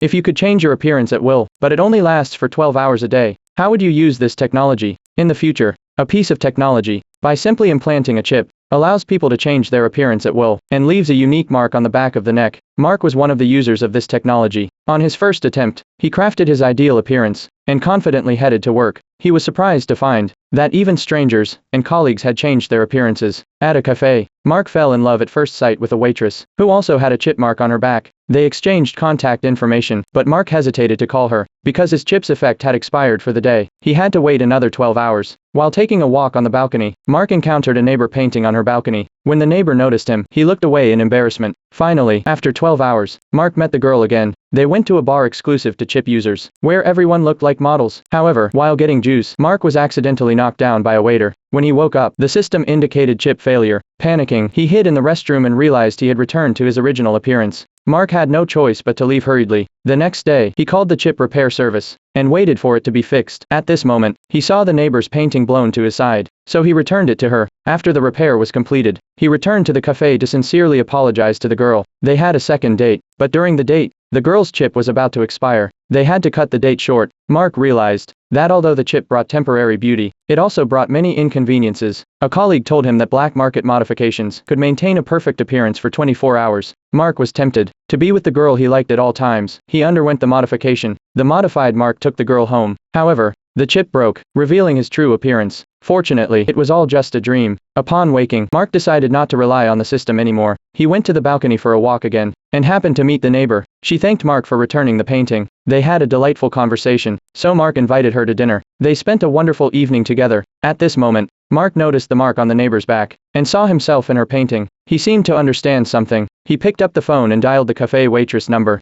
If you could change your appearance at will, but it only lasts for 12 hours a day, how would you use this technology? In the future, a piece of technology, by simply implanting a chip, allows people to change their appearance at will, and leaves a unique mark on the back of the neck. Mark was one of the users of this technology. On his first attempt, he crafted his ideal appearance, and confidently headed to work. He was surprised to find that even strangers and colleagues had changed their appearances. At a cafe, Mark fell in love at first sight with a waitress, who also had a chip mark on her back. They exchanged contact information, but Mark hesitated to call her, because his chip's effect had expired for the day. He had to wait another 12 hours. While taking a walk on the balcony, Mark encountered a neighbor painting on her balcony. When the neighbor noticed him, he looked away in embarrassment. Finally, after 12 hours, Mark met the girl again. They went to a bar exclusive to chip users, where everyone looked like models. However, while getting juice, Mark was accidentally knocked down by a waiter. When he woke up, the system indicated chip failure. Panicking, he hid in the restroom and realized he had returned to his original appearance. Mark had no choice but to leave hurriedly. The next day, he called the chip repair service, and waited for it to be fixed. At this moment, he saw the neighbor's painting blown to his side, so he returned it to her. After the repair was completed, he returned to the cafe to sincerely apologize to the girl. They had a second date, but during the date, the girl's chip was about to expire. They had to cut the date short. Mark realized that although the chip brought temporary beauty, it also brought many inconveniences. A colleague told him that black market modifications could maintain a perfect appearance for 24 hours. Mark was tempted to be with the girl he liked at all times. He underwent the modification. The modified Mark took the girl home. However, the chip broke, revealing his true appearance. Fortunately, it was all just a dream. Upon waking, Mark decided not to rely on the system anymore. He went to the balcony for a walk again, and happened to meet the neighbor. She thanked Mark for returning the painting. They had a delightful conversation, so Mark invited her to dinner. They spent a wonderful evening together. At this moment, Mark noticed the mark on the neighbor's back, and saw himself in her painting. He seemed to understand something. He picked up the phone and dialed the cafe waitress number.